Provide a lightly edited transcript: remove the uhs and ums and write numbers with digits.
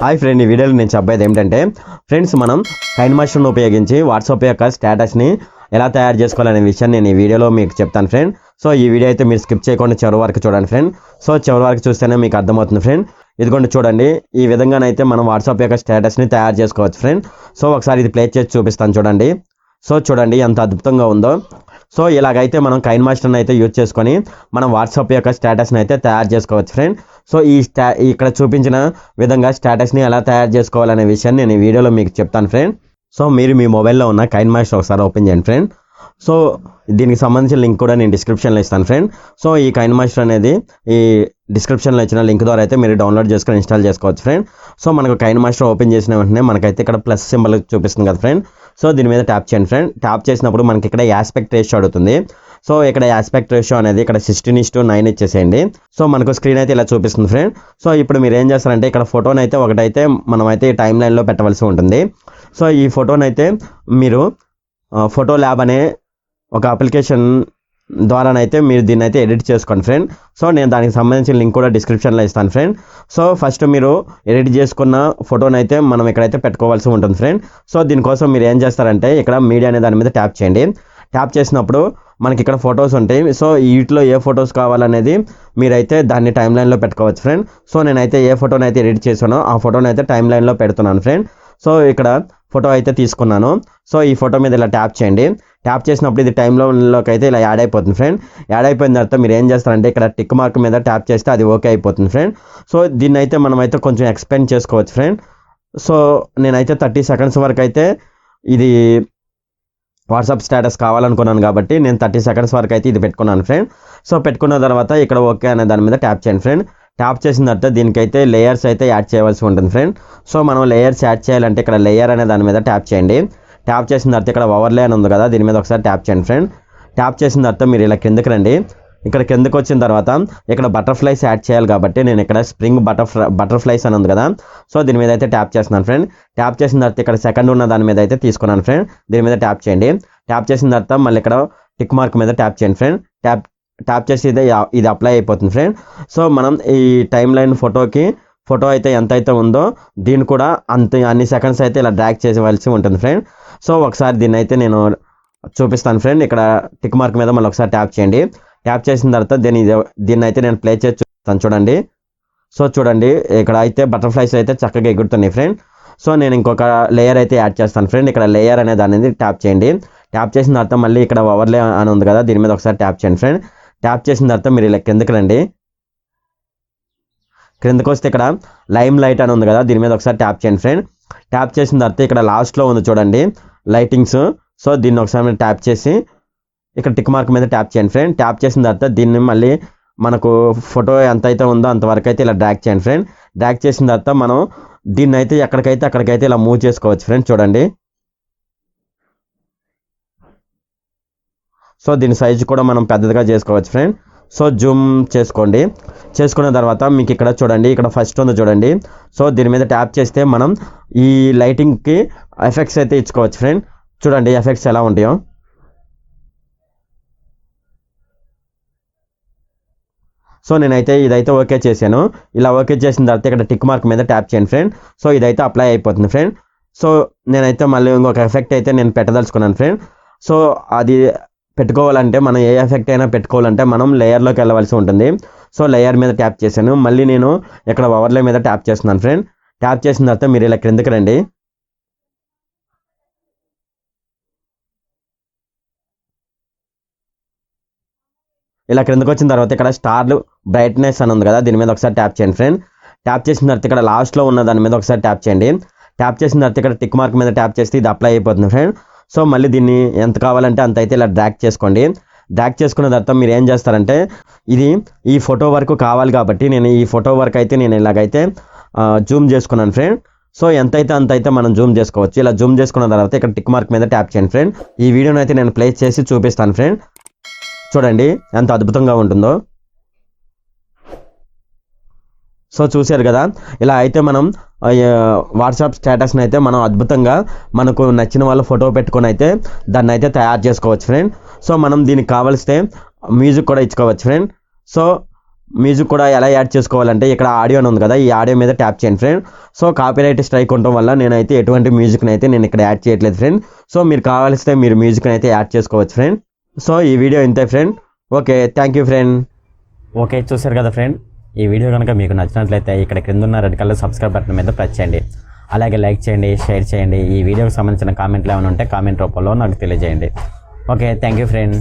Hi friend, ఈ వీడియోలో నేను చెప్పేది ఏంటంటే ఫ్రెండ్స్, మనం కైన్మాస్టర్ని ఉపయోగించి వాట్సాప్ యొక్క స్టేటస్ని ఎలా తయారు చేసుకోవాలనే విషయాన్ని నేను ఈ వీడియోలో మీకు చెప్తాను ఫ్రెండ్. సో ఈ వీడియో అయితే మీరు స్కిప్ చేయకుండా చివరి వరకు చూడండి ఫ్రెండ్. సో చివరి వరకు చూస్తేనే మీకు అర్థమవుతుంది ఫ్రెండ్. ఇదిగోండి చూడండి, ఈ విధంగానైతే మనం వాట్సాప్ యొక్క స్టేటస్ని తయారు చేసుకోవచ్చు ఫ్రెండ్. సో ఒకసారి ఇది ప్లే చేసి చూపిస్తాను చూడండి. సో చూడండి ఎంత అద్భుతంగా ఉందో. సో ఇలాగైతే మనం కైన్మాస్టర్ని అయితే యూజ్ చేసుకొని మనం వాట్సాప్ యొక్క స్టేటస్ని అయితే తయారు చేసుకోవచ్చు ఫ్రెండ్. సో ఇక్కడ చూపించిన విధంగా స్టేటస్ని ఎలా తయారు చేసుకోవాలనే విషయాన్ని నేను ఈ వీడియోలో మీకు చెప్తాను ఫ్రెండ్. సో మీరు మీ మొబైల్లో ఉన్న కైన్మాస్టర్ ఒకసారి ఓపెన్ చేయండి ఫ్రెండ్. సో దీనికి సంబంధించిన లింక్ కూడా నేను డిస్క్రిప్షన్లో ఇస్తాను ఫ్రెండ్. సో ఈ కైన్మాస్టర్ అనేది ఈ డిస్క్రిప్షన్లో ఇచ్చిన లింక్ ద్వారా అయితే మీరు డౌన్లోడ్ చేసుకొని ఇన్స్టాల్ చేసుకోవచ్చు ఫ్రెండ్. సో మనకు కైన్మాస్టర్ ఓపెన్ చేసిన వెంటనే మనకైతే ఇక్కడ ప్లస్ సింబల్ చూపిస్తుంది కదా ఫ్రెండ్. సో దీని మీద ట్యాప్ చేయండి ఫ్రెండ్. ట్యాప్ చేసినప్పుడు మనకి ఇక్కడ యాస్పెక్ట్ రేషియో అడుగుతుంది. సో ఇక్కడ యాస్పెక్ట్ రేషియో అనేది ఇక్కడ 16:9 ఇచ్చేసేయండి. సో మనకు స్క్రీన్ అయితే ఇలా చూపిస్తుంది ఫ్రెండ్. సో ఇప్పుడు మీరు ఏం చేస్తారంటే ఇక్కడ ఫోటోని అయితే ఒకటైతే మనమైతే ఈ టైం లైన్లో పెట్టవలసి ఉంటుంది. సో ఈ ఫోటోని అయితే మీరు ఫోటో ల్యాబ్ అనే ఒక అప్లికేషన్ ద్వారానైతే మీరు దీన్ని అయితే ఎడిట్ చేసుకోండి ఫ్రెండ్. సో నేను దానికి సంబంధించిన లింక్ కూడా డిస్క్రిప్షన్లో ఇస్తాను ఫ్రెండ్. సో ఫస్ట్ మీరు ఎడిట్ చేసుకున్న ఫోటోని అయితే మనం ఇక్కడైతే పెట్టుకోవాల్సి ఉంటుంది ఫ్రెండ్. సో దీనికోసం మీరు ఏం చేస్తారంటే ఇక్కడ మీడియా అనే దాని మీద ట్యాప్ చేయండి. ట్యాప్ చేసినప్పుడు మనకి ఇక్కడ ఫొటోస్ ఉంటాయి. సో వీటిలో ఏ ఫొటోస్ కావాలనేది మీరైతే దాన్ని టైం లైన్లో పెట్టుకోవచ్చు ఫ్రెండ్. సో నేనైతే ఏ ఫోటోని అయితే ఎడిట్ చేసానో ఆ ఫోటోని అయితే టైం లైన్లో పెడుతున్నాను ఫ్రెండ్. సో ఇక్కడ ఫోటో అయితే తీసుకున్నాను. సో ఈ ఫోటో మీద ఇలా ట్యాప్ చేయండి. ట్యాప్ చేసినప్పుడు ఇది టైం లైన్లోకి అయితే ఇలా యాడ్ అయిపోతుంది ఫ్రెండ్. యాడ్ అయిపోయిన తర్వాత మీరు ఏం చేస్తారంటే ఇక్కడ టిక్ మార్క్ మీద ట్యాప్ చేస్తే అది ఓకే అయిపోతుంది ఫ్రెండ్. సో దీన్ని అయితే మనం అయితే కొంచెం ఎక్స్పెండ్ చేసుకోవచ్చు ఫ్రెండ్. సో నేనైతే 30 సెకండ్స్ వరకు అయితే ఇది వాట్సాప్ స్టేటస్ కావాలనుకున్నాను కాబట్టి నేను 30 సెకండ్స్ వరకు అయితే ఇది పెట్టుకున్నాను ఫ్రెండ్. సో పెట్టుకున్న తర్వాత ఇక్కడ ఓకే అనే దాని మీద ట్యాప్ చేయండి ఫ్రెండ్. ట్యాప్ చేసిన తర్వాత దీనికైతే లేయర్స్ అయితే యాడ్ చేయవలసి ఉంటుంది ఫ్రెండ్. సో మనం లేయర్స్ యాడ్ చేయాలంటే ఇక్కడ లేయర్ అనే దాని మీద ట్యాప్ చేయండి. ట్యాప్ చేసిన తర్వాత ఇక్కడ ఓవర్లే అని ఉంది కదా, దీని మీద ఒకసారి ట్యాప్ చేయండి ఫ్రెండ్. ట్యాప్ చేసిన తర్వాత మీరు ఇలా కిందకి రండి. ఇక్కడ కిందకి వచ్చిన తర్వాత ఇక్కడ బటర్ఫ్లైస్ యాడ్ చేయాలి కాబట్టి నేను ఇక్కడ స్ప్రింగ్ బటర్ఫ్లైస్ అని ఉంది కదా, సో దీని మీద అయితే ట్యాప్ చేస్తున్నాను ఫ్రెండ్. ట్యాప్ చేసిన తర్వాత ఇక్కడ సెకండ్ ఉన్న దాని మీద అయితే తీసుకున్నాను ఫ్రెండ్. దీని మీద ట్యాప్ చేయండి. ట్యాప్ చేసిన తర్వాత మళ్ళీ ఇక్కడ టిక్ మార్క్ మీద ట్యాప్ చేయండి ఫ్రెండ్. ట్యాప్ చేసి ఇది అప్లై అయిపోతుంది ఫ్రెండ్. సో మనం ఈ టైం లైన్ ఫోటో అయితే ఎంత అయితే ఉందో దీన్ని కూడా అన్ని సెకండ్స్ అయితే ఇలా డ్రాగ్ చేసేవలసి ఉంటుంది ఫ్రెండ్. సో ఒకసారి దీన్ని అయితే నేను చూపిస్తాను ఫ్రెండ్. ఇక్కడ టిక్ మార్క్ మీద మళ్ళీ ఒకసారి ట్యాప్ చేయండి. ట్యాప్ చేసిన తర్వాత దీన్ని అయితే నేను ప్లే చేసి చూపిస్తాను చూడండి. సో చూడండి ఇక్కడ అయితే బటర్ఫ్లైస్ అయితే చక్కగా ఎగురుతున్నాయి ఫ్రెండ్. సో నేను ఇంకొక లేయర్ అయితే యాడ్ చేస్తాను ఫ్రెండ్. ఇక్కడ లేయర్ అనే దాన్ని ట్యాప్ చేయండి. ట్యాప్ చేసిన తర్వాత మళ్ళీ ఇక్కడ ఓవర్లే అని ఉంది కదా, దీని మీద ఒకసారి ట్యాప్ చేయండి ఫ్రెండ్. ట్యాప్ చేసిన తర్వాత మీరు ఇలా కిందకి రండి. క్రిందకి వస్తే ఇక్కడ లైమ్ లైట్ అని ఉంది కదా, దీని మీద ఒకసారి ట్యాప్ చేయండి ఫ్రెండ్. ట్యాప్ చేసిన తర్వాత ఇక్కడ లాస్ట్లో ఉంది చూడండి లైటింగ్స్. సో దీన్ని ఒకసారి ట్యాప్ చేసి ఇక్కడ టిక్ మార్క్ మీద ట్యాప్ చేయండి ఫ్రెండ్. ట్యాప్ చేసిన తర్వాత దీన్ని మళ్ళీ మనకు ఫోటో ఎంత అయితే ఉందో అంతవరకు అయితే ఇలా డ్రాగ్ చేయండి ఫ్రెండ్. డ్రాగ్ చేసిన తర్వాత మనం దీన్ని అయితే అక్కడికైతే ఇలా మూవ్ చేసుకోవచ్చు ఫ్రెండ్ చూడండి. సో దీని సైజు కూడా మనం పెద్దదిగా చేసుకోవచ్చు ఫ్రెండ్. సో జూమ్ చేసుకోండి. చేసుకున్న తర్వాత మీకు ఇక్కడ చూడండి, ఇక్కడ ఫస్ట్ ఉంది చూడండి. సో దీని మీద ట్యాప్ చేస్తే మనం ఈ లైటింగ్కి ఎఫెక్ట్స్ అయితే ఇచ్చుకోవచ్చు ఫ్రెండ్. చూడండి ఎఫెక్ట్స్ ఎలా ఉంటాయో. సో నేనైతే ఇదైతే ఓకే చేశాను. ఇలా ఓకే చేసిన తర్వాత ఇక్కడ టిక్ మార్క్ మీద ట్యాప్ చేయండి ఫ్రెండ్. సో ఇదైతే అప్లై అయిపోతుంది ఫ్రెండ్. సో నేనైతే మళ్ళీ ఇంకొక ఎఫెక్ట్ అయితే నేను పెట్టదలుచుకున్నాను ఫ్రెండ్. సో అది పెట్టుకోవాలంటే మనం ఏ ఎఫెక్ట్ అయినా పెట్టుకోవాలంటే మనం లేయర్లోకి వెళ్ళవలసి ఉంటుంది. సో లేయర్ మీద ట్యాప్ చేశాను. మళ్ళీ నేను ఇక్కడ ఓవర్లే మీద ట్యాప్ చేస్తున్నాను ఫ్రెండ్. ట్యాప్ చేసిన తర్వాత మీరు ఇలా క్రిందకి రండి. ఇలా క్రిందకి వచ్చిన తర్వాత ఇక్కడ స్టార్ బ్రైట్నెస్ అని ఉంది కదా, దీని మీద ఒకసారి ట్యాప్ చేయండి ఫ్రెండ్. ట్యాప్ చేసిన తర్వాత ఇక్కడ లాస్ట్లో ఉన్న దాని మీద ఒకసారి ట్యాప్ చేయండి. ట్యాప్ చేసిన తర్వాత ఇక్కడ టిక్ మార్క్ మీద ట్యాప్ చేస్తే ఇది అప్లై అయిపోతుంది ఫ్రెండ్. సో మళ్ళీ దీన్ని ఎంత కావాలంటే అంత అయితే ఇలా డ్రాగ్ చేసుకోండి. డ్రాగ్ చేసుకున్న తర్వాత మీరు ఏం చేస్తారంటే ఇది ఈ ఫోటో వరకు కావాలి కాబట్టి నేను ఈ ఫోటో వరకు అయితే నేను ఇలాగైతే జూమ్ చేసుకున్నాను ఫ్రెండ్. సో ఎంతైతే అంతైతే మనం జూమ్ చేసుకోవచ్చు. ఇలా జూమ్ చేసుకున్న తర్వాత ఇక్కడ టిక్ మార్క్ మీద ట్యాప్ చేయండి ఫ్రెండ్. ఈ వీడియోని అయితే నేను ప్లే చేసి చూపిస్తాను ఫ్రెండ్. చూడండి ఎంత అద్భుతంగా ఉంటుందో. సో చూశారు కదా, ఇలా అయితే మనం వాట్సాప్ స్టేటస్ని అయితే మనం అద్భుతంగా మనకు నచ్చిన వాళ్ళ ఫోటో పెట్టుకొని అయితే దాన్ని అయితే తయారు చేసుకోవచ్చు ఫ్రెండ్. సో మనం దీనికి కావాల్స్తే మ్యూజిక్ కూడా ఇచ్చుకోవచ్చు ఫ్రెండ్. సో మ్యూజిక్ కూడా ఎలా యాడ్ చేసుకోవాలంటే ఇక్కడ ఆడియో అని ఉంది కదా, ఈ ఆడియో మీద ట్యాప్ చేయండి ఫ్రెండ్. సో కాపీరైట్ స్ట్రైక్ ఉండటం వల్ల నేనైతే ఎటువంటి మ్యూజిక్ని అయితే నేను ఇక్కడ యాడ్ చేయట్లేదు ఫ్రెండ్. సో మీరు కావాల్సితే మీరు మ్యూజిక్ని అయితే యాడ్ చేసుకోవచ్చు ఫ్రెండ్. సో ఈ వీడియో ఇంతే friend. Okay, thank you friend. Okay, చూసారు కదా ఫ్రెండ్. ఈ వీడియో కనుక మీకు నచ్చినట్లయితే ఇక్కడ క్రింద ఉన్న రెడ్ కలర్ సబ్స్క్రైబ్ బటన్ మీద ప్రెస్ చేయండి. అలాగే లైక్ చేయండి, షేర్ చేయండి. ఈ వీడియోకి సంబంధించిన కామెంట్లు ఏమైనా ఉంటే కామెంట్ రూపంలో నాకు తెలియజేయండి. Okay, thank you friend.